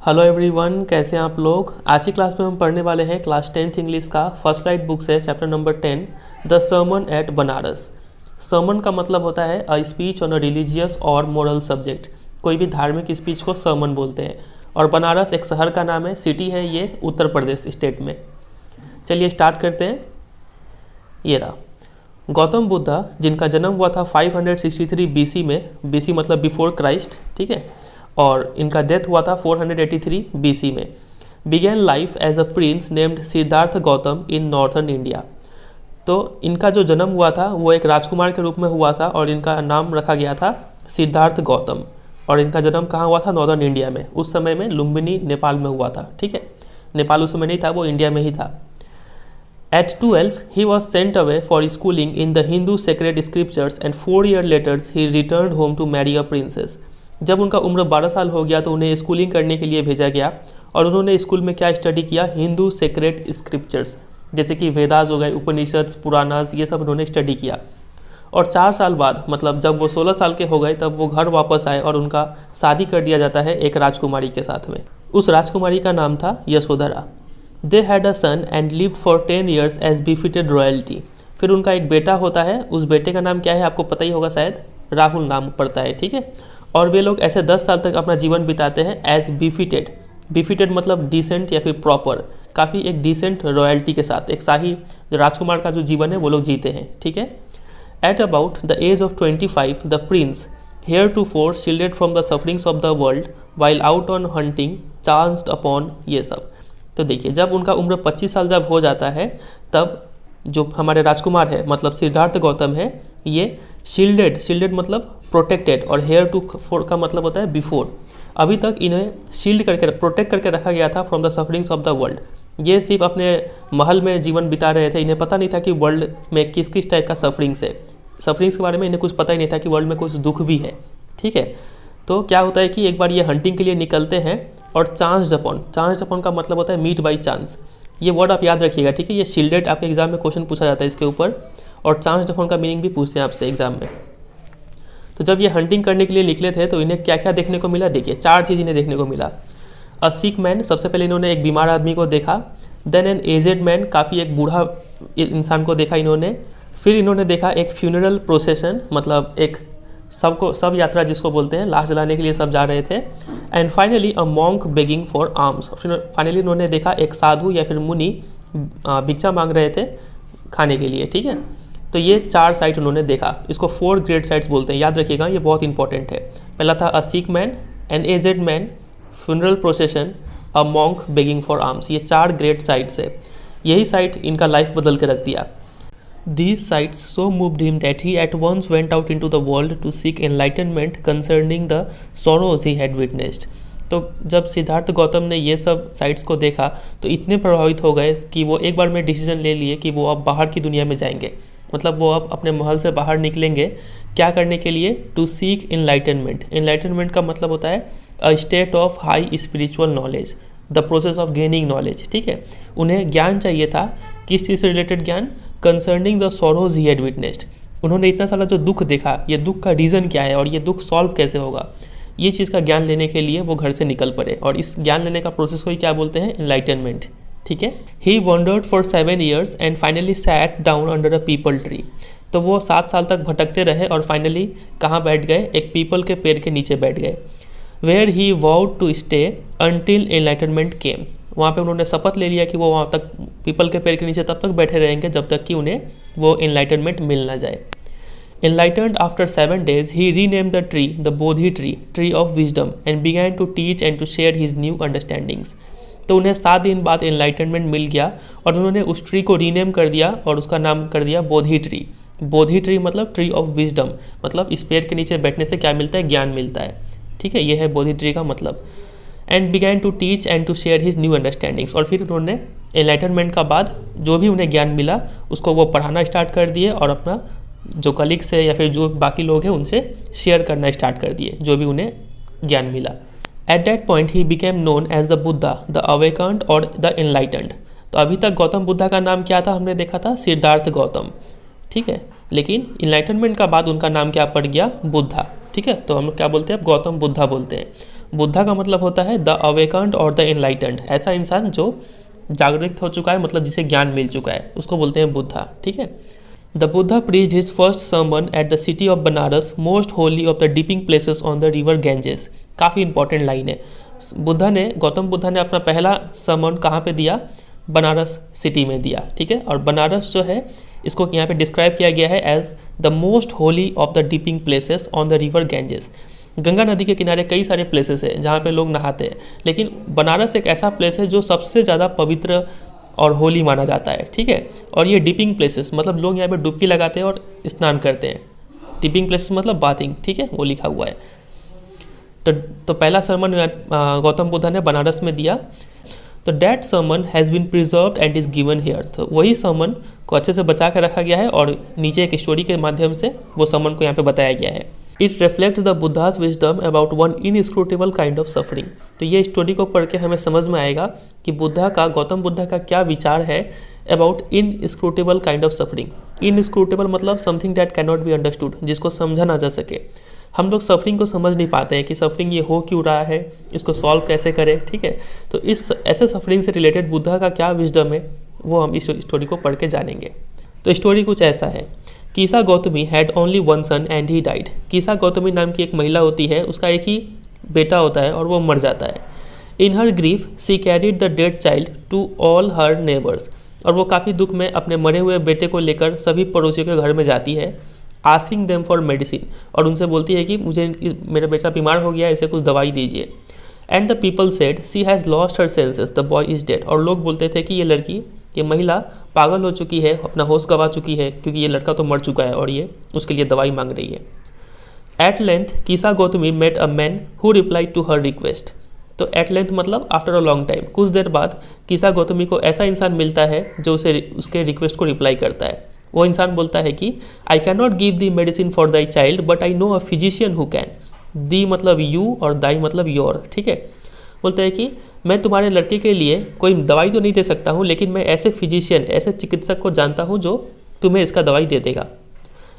Hello everyone, कैसे हैं आप लोग। आज की क्लास में हम पढ़ने वाले हैं क्लास 10th इंग्लिश का फर्स्ट लाइट बुक से chapter number 10 the sermon at Benares. Sermon का मतलब होता है a speech on a religious और मोरल सब्जेक्ट। कोई भी धार्मिक स्पीच को सर्मन बोलते हैं। और बनारस एक शहर का नाम है, सिटी है ये उत्तर प्रदेश स्टेट में। चलिए स्टार्ट करते हैं। ये रहा गौतम बुद्धा, जिनका जन्म हुआ था 563 BC में। BC मतलब बिफोर क्राइस्ट, ठीक है। और इनका डेथ हुआ था 483 BC में। Began life as a prince named Siddhartha Gautama in northern India. तो इनका जो जन्म हुआ था वो एक राजकुमार के रूप में हुआ था और इनका नाम रखा गया था सिद्धार्थ गौतम। और इनका जन्म कहाँ हुआ था? नॉर्दर्न इंडिया में। उस समय में लुम्बिनी नेपाल में हुआ था, ठीक है। नेपाल उस समय नहीं था, वो इंडिया में ही था। At 12, he was sent away for schooling in the Hindu sacred scriptures and 4 years later he returned home to marry a princess. जब उनका उम्र 12 साल हो गया तो उन्हें स्कूलिंग करने के लिए भेजा गया और उन्होंने स्कूल में क्या स्टडी किया? हिंदू सेक्रेड स्क्रिप्चर्स, जैसे कि वेदास हो गए, उपनिषद, पुराणास, ये सब उन्होंने स्टडी किया। और 4 साल बाद, मतलब जब वो 16 साल के हो गए, तब वो घर वापस आए और उनका शादी कर दिया जाता है एक राजकुमारी के साथ में। उस राजकुमारी का नाम था Yashodhara. They had a son and lived for 10 years as benefited royalty. फिर उनका एक बेटा होता है, उस बेटे का नाम क्या है आपको पता ही होगा शायद, राहुल नाम पड़ता है, ठीक है। और वे लोग ऐसे 10 साल तक अपना जीवन बिताते हैं एज बिफिटेड। बिफिटेड मतलब डिसेंट या फिर प्रॉपर, काफ़ी एक डिसेंट रॉयल्टी के साथ एक शाही राजकुमार का जो जीवन है वो लोग जीते हैं, ठीक है। At about the age of 25 the prince heretofore shielded from the sufferings of the world while out on hunting chanced upon ये सब। तो देखिए, जब उनका उम्र 25 साल जब हो जाता है, तब जो हमारे राजकुमार है मतलब सिद्धार्थ गौतम है, ये शील्डेड मतलब प्रोटेक्टेड, और हेयर टू फोर का मतलब होता है बिफोर। अभी तक इन्हें शील्ड करके प्रोटेक्ट करके रखा गया था from the sufferings of the world. ये सिर्फ अपने महल में जीवन बिता रहे थे, इन्हें पता नहीं था कि वर्ल्ड में किस किस टाइप का सफरिंग्स है। सफरिंग्स के बारे में इन्हें कुछ पता ही नहीं था कि वर्ल्ड में कुछ दुख भी है, ठीक है। तो क्या होता है कि एक बार ये हंटिंग के लिए निकलते हैं और चांस्ड अपॉन का मतलब होता है मीट बाई चांस। ये वर्ड आप याद रखिएगा, ठीक है। ये शील्डेड आपके एग्जाम में क्वेश्चन पूछा जाता है इसके ऊपर, और चांस्ड अपॉन का मीनिंग भी पूछते हैं आपसे एग्जाम में। तो जब ये हंटिंग करने के लिए निकले थे तो इन्हें क्या क्या देखने को मिला? देखिए, 4 चीज़ इन्हें देखने को मिला। अ सिक मैन, सबसे पहले इन्होंने एक बीमार आदमी को देखा। देन एन एजेड मैन, काफ़ी एक बूढ़ा इंसान को देखा इन्होंने। फिर इन्होंने देखा एक फ्यूनरल प्रोसेशन, मतलब एक सब यात्रा जिसको बोलते हैं, लाश जलाने के लिए सब जा रहे थे। And finally a monk begging for arms. Finally इन्होंने देखा एक साधु या फिर मुनि भिक्षा मांग रहे थे खाने के लिए, ठीक है। तो ये 4 साइट उन्होंने देखा। इसको 4 ग्रेट साइट्स बोलते हैं, याद रखिएगा, ये बहुत इंपॉर्टेंट है। पहला था a sick man, an aged man, funeral procession, a monk begging for arms. ये 4 ग्रेट साइट्स है। यही साइट इनका लाइफ बदल के रख दिया। These sights so moved him that he at once went out into the world to seek enlightenment concerning the sorrows he had witnessed. तो जब सिद्धार्थ गौतम ने ये सब साइट्स को देखा तो इतने प्रभावित हो गए कि वो एक बार में डिसीजन ले लिए कि वो अब बाहर की दुनिया में जाएंगे। मतलब वो अब अपने महल से बाहर निकलेंगे, क्या करने के लिए? To seek enlightenment. इनलाइटनमेंट का मतलब होता है a state of high spiritual knowledge, the process of gaining knowledge, ठीक है। उन्हें ज्ञान चाहिए था, किस चीज़ से रिलेटेड ज्ञान? Concerning the sorrows he had witnessed. उन्होंने इतना सारा जो दुख देखा, ये दुख का रीज़न क्या है और ये दुख सॉल्व कैसे होगा, ये चीज़ का ज्ञान लेने के लिए वो घर से निकल पड़े। और इस ज्ञान लेने का प्रोसेस को ही क्या बोलते हैं? एनलाइटनमेंट, ठीक है। He wandered for 7 years and finally sat down under a peepal tree. तो वो 7 साल तक भटकते रहे और फाइनली कहाँ बैठ गए? एक पीपल के पेड़ के नीचे बैठ गए। Where he vowed to stay until enlightenment came. वहाँ पे उन्होंने शपथ ले लिया कि वो वहाँ तक पीपल के पेड़ के नीचे तब तक बैठे रहेंगे जब तक कि उन्हें वो एनलाइटनमेंट मिल ना जाए। Enlightened after 7 days he renamed the tree the Bodhi tree, tree of wisdom, and began to teach and to share his new understandings. तो उन्हें 7 दिन बाद एनलाइटनमेंट मिल गया और उन्होंने उस ट्री को रीनेम कर दिया और उसका नाम कर दिया बोधि ट्री। बोधि ट्री मतलब ट्री ऑफ विजडम, मतलब इस पेड़ के नीचे बैठने से क्या मिलता है? ज्ञान मिलता है, ठीक है। यह है बोधि ट्री का मतलब। And began to teach and to share his new understandings. और फिर उन्होंने एनलाइटनमेंट का बाद जो भी उन्हें ज्ञान मिला उसको वो पढ़ाना स्टार्ट कर दिए और अपना जो कलीग्स है या फिर जो बाकी लोग हैं उनसे शेयर करना स्टार्ट कर दिए जो भी उन्हें ज्ञान मिला। At that point he became known as the Buddha, the awakened और द एनलाइटेंड। तो अभी तक गौतम बुद्धा का नाम क्या था? हमने देखा था सिद्धार्थ गौतम, ठीक है। लेकिन इनलाइटनमेंट का बाद उनका नाम क्या पड़ गया? बुद्धा, ठीक है। तो हम क्या बोलते हैं? अब गौतम बुद्धा बोलते हैं। बुद्धा का मतलब होता है द अवेकन्ड और द एनलाइटेंड, ऐसा इंसान जो जागृत हो चुका है, मतलब जिसे ज्ञान मिल चुका है, उसको बोलते हैं बुद्धा। ठीक है। The Buddha preached his first sermon at the city of Banaras, most holy of the dipping places on the river Ganges. काफ़ी इंपॉर्टेंट लाइन है। गौतम बुद्धा ने अपना पहला सर्मन कहाँ पे दिया? बनारस सिटी में दिया। ठीक है। और बनारस जो है इसको यहाँ पे डिस्क्राइब किया गया है as the most holy of the dipping places on the river Ganges. Ganga नदी के किनारे कई सारे प्लेसेस हैं जहाँ पे लोग नहाते हैं, लेकिन बनारस एक ऐसा प्लेस है जो सबसे ज़्यादा पवित्र और होली माना जाता है। ठीक है। और ये डिपिंग प्लेसेस मतलब लोग यहाँ पे डुबकी लगाते हैं और स्नान करते हैं। डिपिंग प्लेसेस मतलब बाथिंग। ठीक है, वो लिखा हुआ है। तो पहला सर्मन गौतम बुद्धा ने बनारस में दिया। तो that sermon has been preserved and is given here. तो वही सर्मन को अच्छे से बचा कर रखा गया है और नीचे एक स्टोरी के माध्यम से वो सर्मन को यहाँ पे बताया गया है। It reflects the Buddha's wisdom about one inscrutable kind of suffering. तो ये स्टोरी को पढ़ के हमें समझ में आएगा कि गौतम बुद्धा का क्या विचार है about inscrutable kind of suffering. Inscrutable मतलब something that can not be understood, जिसको समझा ना जा सके। हम लोग सफरिंग को समझ नहीं पाते हैं कि सफरिंग ये हो क्यों रहा है, इसको सॉल्व कैसे करें। ठीक है। तो इस ऐसे सफरिंग से रिलेटेड बुद्धा का क्या विजडम है वो हम इस स्टोरी को पढ़ के जानेंगे। तो स्टोरी कुछ ऐसा है। Kisa Gotami had only one son and he died. Kisa Gotami नाम की एक महिला होती है, उसका एक ही बेटा होता है और वो मर जाता है। In her grief she carried the dead child to all her neighbours. और वो काफ़ी दुख में अपने मरे हुए बेटे को लेकर सभी पड़ोसियों के घर में जाती है। आस्किंग देम फॉर मेडिसिन, और उनसे बोलती है कि मेरा बेटा बीमार हो गया है, इसे कुछ दवाई दीजिए। And the people said she has lost her senses, the boy is dead. और लोग बोलते थे कि ये महिला पागल हो चुकी है, अपना होश गंवा चुकी है, क्योंकि ये लड़का तो मर चुका है और ये उसके लिए दवाई मांग रही है। At length Kisa Gotami met a man who replied to her request. तो एट लेंथ मतलब आफ्टर अ लॉन्ग टाइम, कुछ देर बाद कीसा गौतमी को ऐसा इंसान मिलता है जो उसके रिक्वेस्ट को रिप्लाई करता है। वो इंसान बोलता है कि I can not give the medicine for thy child but I know a physician who can. Thee मतलब यू और दाई मतलब योर। ठीक है। बोलते हैं कि मैं तुम्हारे लड़के के लिए कोई दवाई तो नहीं दे सकता हूँ, लेकिन मैं ऐसे फिजिशियन, ऐसे चिकित्सक को जानता हूँ जो तुम्हें इसका दवाई दे देगा।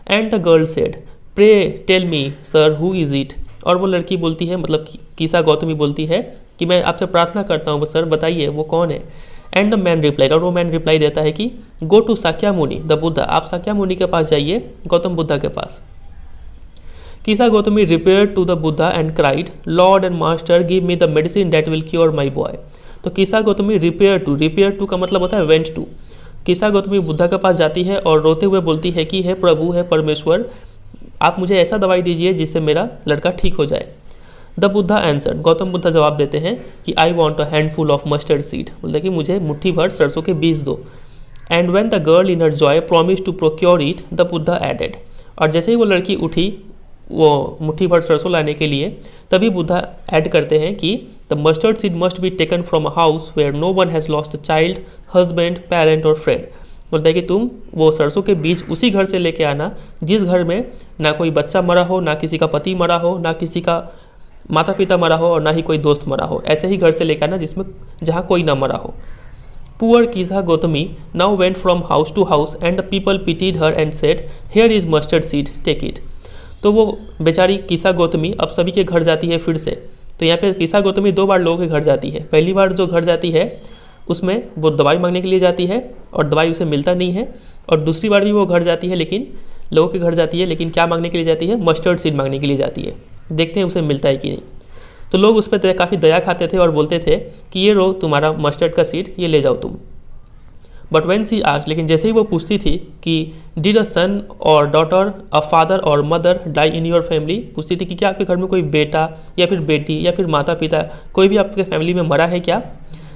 And the girl said pray tell me sir who is it. और वो लड़की बोलती है, मतलब कीसा गौतमी बोलती है कि मैं आपसे प्रार्थना करता हूँ सर, बताइए वो कौन है। एंड द मैन रिप्लाइड, और वो मैन रिप्लाई देता है कि go to Shakyamuni the Buddha. आप साक्यामुनि के पास जाइए, गौतम बुद्धा के पास। Kisa Gotami repair to the Buddha and cried lord and master give me the medicine that will cure my boy. तो कीसा गौतमी रिपेयर टू का मतलब होता है वेंट टू। कीसा गौतमी बुद्धा के पास जाती है और रोते हुए बोलती है कि हे प्रभु, हे परमेश्वर, आप मुझे ऐसा दवाई दीजिए जिससे मेरा लड़का ठीक हो जाए। द बुद्धा आंसर्ड, गौतम बुद्धा जवाब देते हैं कि I want a handful of mustard seed. बोलते कि मुझे मुट्ठी भर सरसों के बीज दो। And when the girl in her joy promise to procure it the Buddha added. और जैसे ही वो लड़की उठी वो मुट्ठी भर सरसों लाने के लिए, तभी बुद्धा ऐड करते हैं कि the mustard seed must be taken from a house where no one has lost a child, husband, parent और फ्रेंड। बोलता है कि तुम वो सरसों के बीज उसी घर से लेके आना जिस घर में ना कोई बच्चा मरा हो, ना किसी का पति मरा हो, ना किसी का माता पिता मरा हो और ना ही कोई दोस्त मरा हो। ऐसे ही घर से लेकर आना जहाँ कोई ना मरा हो। Poor Kisa Gotami now went from house to house and the people pitied her and said here is mustard seed, take it. तो वो बेचारी कीसा गौतमी अब सभी के घर जाती है फिर से। तो यहाँ पे कीसा गौतमी 2 बार लोगों के घर जाती है। पहली बार जो घर जाती है उसमें वो दवाई मांगने के लिए जाती है और दवाई उसे मिलता नहीं है। और दूसरी बार भी वो घर जाती है, लेकिन लोगों के घर जाती है, लेकिन क्या मांगने के लिए जाती है? मस्टर्ड सीड मांगने के लिए जाती है। देखते हैं उसे मिलता है कि नहीं। तो लोग उस पर काफ़ी दया खाते थे और बोलते थे कि ये रो तुम्हारा मस्टर्ड का सीड, ये ले जाओ तुम। बट व्हेन सी आस्क्ड, लेकिन जैसे ही वो पूछती थी कि डिड अ सन और डॉटर, अ फादर और mother die in your family, पूछती थी कि क्या आपके घर में कोई बेटा या फिर बेटी या फिर माता पिता कोई भी आपके फैमिली में मरा है क्या?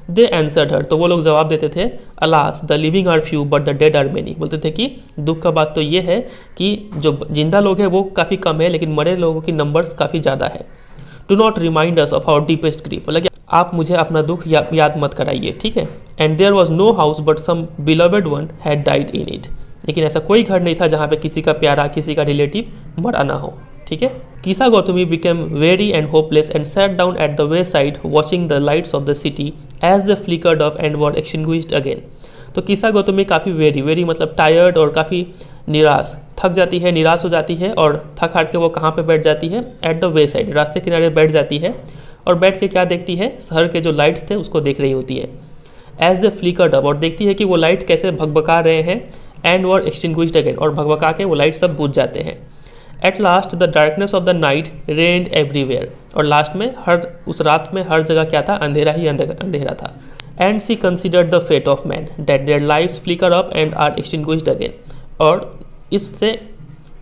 दे आंसर्ड हर, तो वो लोग जवाब देते थे alas the living are few but the dead are many. बोलते थे कि दुख का बात तो ये है कि जो जिंदा लोग हैं वो काफ़ी कम है, लेकिन मरे लोगों की नंबर्स काफ़ी ज़्यादा है। Do not remind us of our deepest grief, मतलब आप मुझे अपना दुख याद मत कराइए, ठीक है। And there was no house but some beloved one had died in it, लेकिन ऐसा कोई घर नहीं था जहाँ पे किसी का प्यारा, किसी का रिलेटिव मरा ना हो, ठीक है। Kisa Gotami became very and hopeless and sat down at the way side watching the lights of the city as the flickered up and were extinguished again. तो कीसा गौतमी काफ़ी वेरी मतलब टायर्ड और काफ़ी निराश, थक जाती है, निराश हो जाती है और थक हार के वो कहाँ पे बैठ जाती है? एट द वे साइड, रास्ते किनारे बैठ जाती है और बैठ के क्या देखती है, शहर के जो लाइट्स थे उसको देख रही होती है। एज द फ्लिकर्ड अप, और देखती है कि वो लाइट कैसे भगभगा रहे हैं, एंड वर एक्सटिंग्विश्ड अगेन, और भगभगा के वो लाइट सब बुझ जाते हैं। At last the darkness of the night rained everywhere, और लास्ट में उस रात में हर जगह क्या था, अंधेरा ही अंधेरा था। And she considered the fate of man that their lives flicker up and are extinguished again, और इससे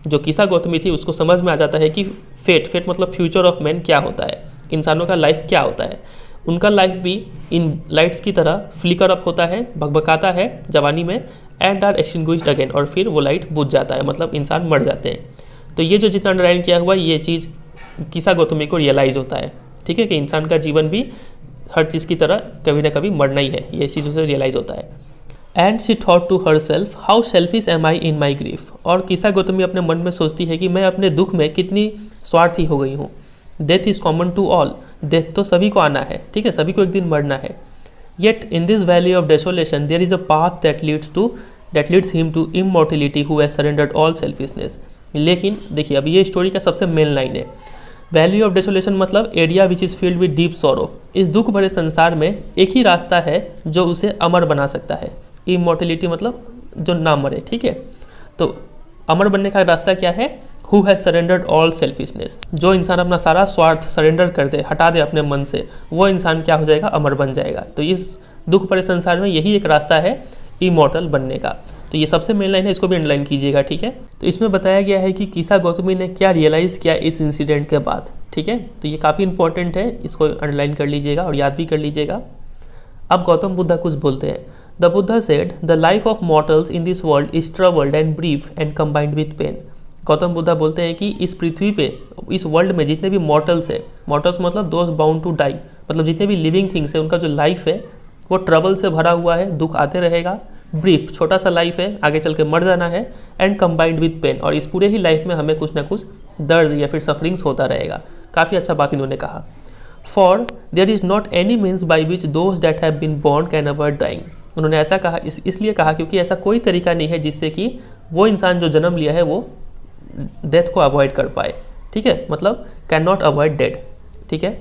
जो किसा गौतमी थी उसको समझ में आ जाता है कि फेट मतलब फ्यूचर ऑफ मैन क्या होता है, इंसानों का लाइफ क्या होता है। उनका लाइफ भी इन लाइट्स की तरह फ्लिकर अप होता है, भगभगाता है जवानी में, एंड आर एक्सटिंग्विश्ड अगेन, और फिर वो लाइट बुझ जाता है, मतलब इंसान मर जाते हैं। तो ये जो जितना अंडरलाइन किया हुआ ये चीज़ किसा गौतमी को रियलाइज़ होता है, ठीक है, कि इंसान का जीवन भी हर चीज़ की तरह कभी ना कभी मरना ही है, ये चीज़ उसे रियलाइज़ होता है। And she thought to herself how selfish am I in my grief, और किसा गौतमी अपने मन में सोचती है कि मैं अपने दुख में कितनी स्वार्थी हो गई हूँ। Death is common to all, death तो सभी को आना है, ठीक है, सभी को एक दिन मरना है। Yet in this valley of desolation there is a path that leads him to immortality who has surrendered all selfishness. लेकिन देखिए अब ये स्टोरी का सबसे मेन लाइन है, वैली ऑफ डेसोलेशन मतलब area which is filled with deep sorrow. इस दुख भरे संसार में एक ही रास्ता है जो उसे अमर बना सकता है। इमॉर्टिलिटी मतलब जो ना मरे, ठीक है, तो अमर बनने का रास्ता क्या है, who has surrendered all selfishness, जो इंसान अपना सारा स्वार्थ सरेंडर कर दे, हटा दे अपने मन से, वो इंसान क्या हो जाएगा, अमर बन जाएगा। तो इस दुख भरे संसार में यही एक रास्ता है इमॉर्टल बनने का। तो ये सबसे मेन लाइन है, इसको भी अंडरलाइन कीजिएगा, ठीक है। तो इसमें बताया गया है कि किसा गौतमी ने क्या रियलाइज़ किया इस इंसिडेंट के बाद, ठीक है। तो ये काफ़ी इंपॉर्टेंट है, इसको अंडरलाइन कर लीजिएगा और याद भी कर लीजिएगा। अब गौतम बुद्धा कुछ बोलते हैं। The Buddha said the life of mortals in this world is troubled and brief and combined with pain. Gautam Buddha बोलते हैं कि इस पृथ्वी पे, इस वर्ल्ड में जितने भी मॉर्टल्स है, मॉर्टल्स मतलब दोज बाउंड टू डाई, मतलब जितने भी लिविंग थिंग्स है, उनका जो लाइफ है वो ट्रबल से भरा हुआ है, दुख आते रहेगा। ब्रीफ छोटा सा लाइफ है, आगे चल के मर जाना है। एंड कंबाइंड विथ पेन, और इस पूरे ही लाइफ में हमें कुछ ना कुछ दर्द या फिर सफरिंग्स होता रहेगा। काफ़ी अच्छा बात इन्होंने कहा। For there is not any means by which those that have been born can avoid dying. उन्होंने ऐसा कहा इसलिए कहा क्योंकि ऐसा कोई तरीका नहीं है जिससे कि वो इंसान जो जन्म लिया है वो डेथ को अवॉइड कर पाए, ठीक है, मतलब कैन नॉट अवॉइड डेथ, ठीक है।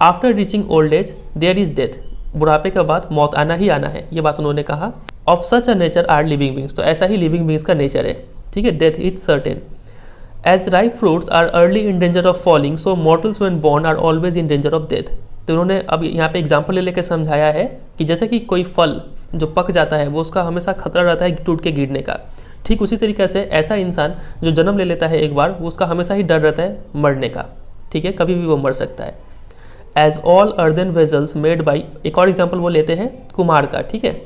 After reaching old age there is death, बुढ़ापे के बाद मौत आना ही आना है, ये बात उन्होंने कहा। Of such a nature are living beings, तो ऐसा ही लिविंग बींग्स का नेचर है, ठीक है। Death is certain. As ripe fruits are early in danger of falling, so mortals when born are always in danger of death. तो उन्होंने अब यहाँ पे एग्जाम्पल ले लेकर समझाया है कि जैसे कि कोई फल जो पक जाता है वो उसका हमेशा खतरा रहता है टूट के गिरने का, ठीक उसी तरीके से ऐसा इंसान जो जन्म ले लेता है एक बार, वो उसका हमेशा ही डर रहता है मरने का, ठीक है, कभी भी वो मर सकता है। As all earthen vessels made by, एक और एग्जाम्पल वो लेते हैं कुम्हार का, ठीक है,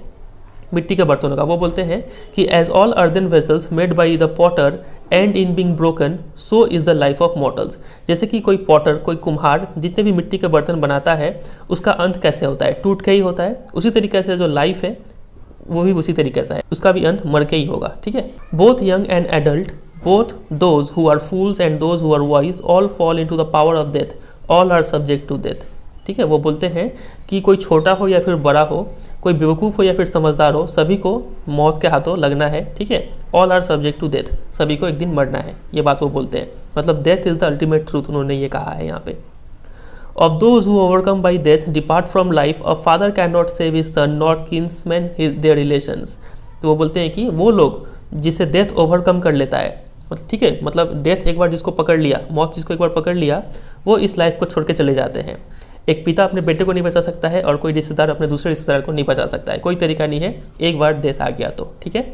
मिट्टी के बर्तनों का। वो बोलते हैं कि as all earthen vessels made by the potter end in being broken, so is the life of mortals. जैसे कि कोई पॉटर, कोई कुम्हार जितने भी मिट्टी के बर्तन बनाता है उसका अंत कैसे होता है, टूट के ही होता है, उसी तरीके से जो लाइफ है वो भी उसी तरीके से है, उसका भी अंत मर के ही होगा, ठीक है। Both young and adult, both those who are fools and those who are wise, all fall into the power of death, all are subject to death, ठीक है। वो बोलते हैं कि कोई छोटा हो या फिर बड़ा हो, कोई बेवकूफ़ हो या फिर समझदार हो, सभी को मौत के हाथों लगना है, ठीक है। All are subject to death, सभी को एक दिन मरना है, ये बात वो बोलते हैं। मतलब death is the ultimate truth, उन्होंने ये कहा है यहाँ पे। Of those who overcome by death depart from life, a father can not save his son not kinsman their relations. तो वो बोलते हैं कि वो लोग जिसे डेथ ओवरकम कर लेता है, ठीक है, मतलब डेथ एक बार जिसको पकड़ लिया, मौत जिसको एक बार पकड़ लिया, वो इस लाइफ को छोड़ के चले जाते हैं। एक पिता अपने बेटे को नहीं बचा सकता है और कोई रिश्तेदार अपने दूसरे रिश्तेदार को नहीं बचा सकता है, कोई तरीका नहीं है, एक बार डेथ आ गया तो, ठीक है।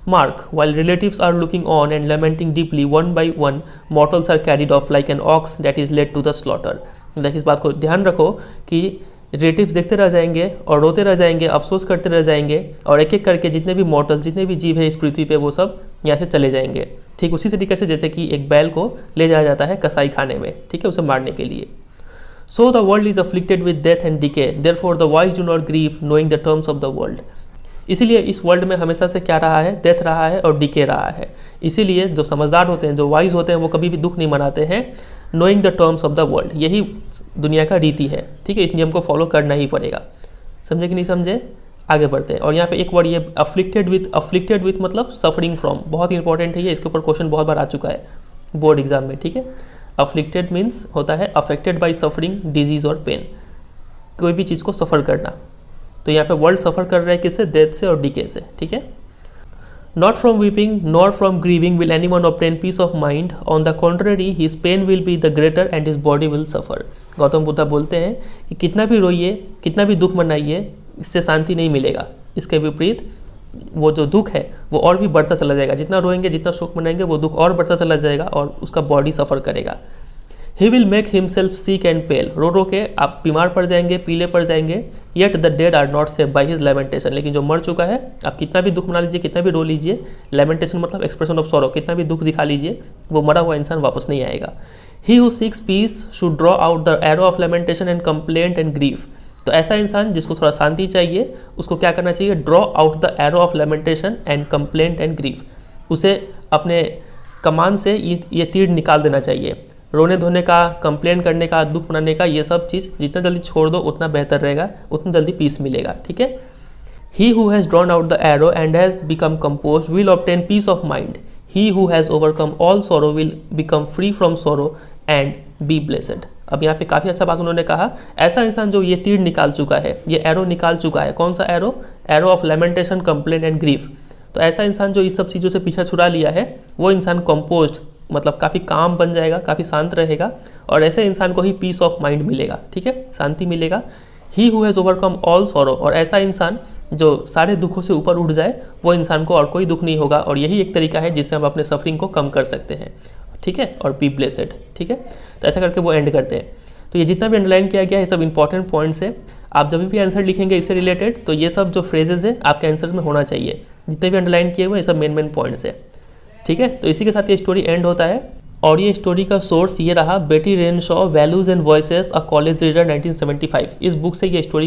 Mark, while relatives are looking on and lamenting deeply, one by one mortals are carried off like an ox that is led to the slaughter। इस बात को ध्यान रखो कि रिलेटिव्स देखते रह जाएंगे और रोते रह जाएंगे, अफसोस करते रह जाएंगे, और एक एक करके जितने भी मॉर्टल्स, जितने भी जीव है इस पृथ्वी पे, वो सब यहाँ से चले जाएंगे, ठीक उसी तरीके से जैसे कि एक बैल को ले जाया जाता है कसाई खाने में, ठीक है, उसे मारने के लिए। So the world is afflicted with death and decay, therefore the wise do not grieve knowing the terms of the world। इसीलिए इस वर्ल्ड में हमेशा से क्या रहा है, डेथ रहा है और डिके रहा है। इसीलिए जो समझदार होते हैं, जो वाइज होते हैं, वो कभी भी दुख नहीं मनाते हैं, knowing the terms of the world, यही दुनिया का रीति है, ठीक है। इस नियम को फॉलो करना ही पड़ेगा, समझे कि नहीं समझे, आगे बढ़ते हैं। और यहाँ पे एक वर्ड ये अफ्लिक्टेड विथ मतलब सफरिंग फ्रॉम, बहुत इंपॉर्टेंट है ये, इसके ऊपर क्वेश्चन बहुत बार आ चुका है बोर्ड एग्जाम में, ठीक है। अफ्लिक्टेड मीन्स होता है अफेक्टेड बाई सफरिंग, डिजीज और पेन, कोई भी चीज़ को सफ़र करना। तो यहाँ पे वर्ल्ड सफ़र कर रहा है किससे? डेथ से और डिके से, ठीक है। Not from weeping nor from grieving will anyone obtain peace of mind, on the contrary his pain will be the greater and his body will suffer. Gautam Buddha बोलते हैं कि कितना भी रोइए, कितना भी दुख मनाइए, इससे शांति नहीं मिलेगा। इसके विपरीत वो जो दुख है वो और भी बढ़ता चला जाएगा। जितना रोएंगे, जितना शोक मनाएंगे, वो दुख और बढ़ता चला जाएगा और उसका बॉडी सफ़र करेगा। He will make himself sick and pale, रो रो के आप बीमार पड़ जाएंगे, पीले पड़ जाएंगे। Yet the dead are not save by his lamentation, लेकिन जो मर चुका है, आप कितना भी दुख मना लीजिए, कितना भी रो लीजिए, लेमेंटेशन मतलब एक्सप्रेशन ऑफ सॉरो, कितना भी दुख दिखा लीजिए, वो मरा हुआ इंसान वापस नहीं आएगा। He who seeks peace should draw out the arrow of lamentation and complaint and grief. तो ऐसा इंसान जिसको थोड़ा शांति चाहिए, उसको क्या करना चाहिए? Draw out the arrow of lamentation and complaint and grief. उसे अपने कमान से ये तीर निकाल देना चाहिए। रोने धोने का, कंप्लेन करने का, दुख मनाने का, ये सब चीज़ जितना जल्दी छोड़ दो उतना बेहतर रहेगा, उतना जल्दी पीस मिलेगा, ठीक है। He who has drawn out the arrow and has become compose will obtain peace of mind. He who has overcome all sorrow will become free from sorrow and be blessed. अब यहाँ पे काफ़ी अच्छा बात उन्होंने कहा, ऐसा इंसान जो ये तीर निकाल चुका है, ये एरो निकाल चुका है। कौन सा arrow? Arrow of lamentation, complain and grief. तो ऐसा इंसान जो इस सब चीज़ों से पीछा छुड़ा लिया है, वो इंसान कंपोज्ड मतलब काफ़ी काम बन जाएगा, काफ़ी शांत रहेगा, और ऐसे इंसान को ही पीस ऑफ माइंड मिलेगा, ठीक है, शांति मिलेगा। ही who has overcome all sorrow, और ऐसा इंसान जो सारे दुखों से ऊपर उठ जाए, वो इंसान को और कोई दुख नहीं होगा। और यही एक तरीका है जिससे हम अपने सफरिंग को कम कर सकते हैं, ठीक है, और बी ब्लेसेड, ठीक है। तो ऐसा करके वो एंड करते हैं। तो ये जितना भी अंडरलाइन किया गया है, सब इंपॉर्टेंट पॉइंट्स है। आप जब भी आंसर लिखेंगे इससे रिलेटेड, तो ये सब जो फ्रेजेस है आपके आंसर में होना चाहिए। जितने भी अंडरलाइन किए हुए ये सब मेन पॉइंट्स है, ठीक है। तो इसी के साथ ये स्टोरी एंड होता है। और ये स्टोरी का सोर्स ये रहा बेटी Renshaw, values and voices, a college reader 1975। इस बुक से ये स्टोरी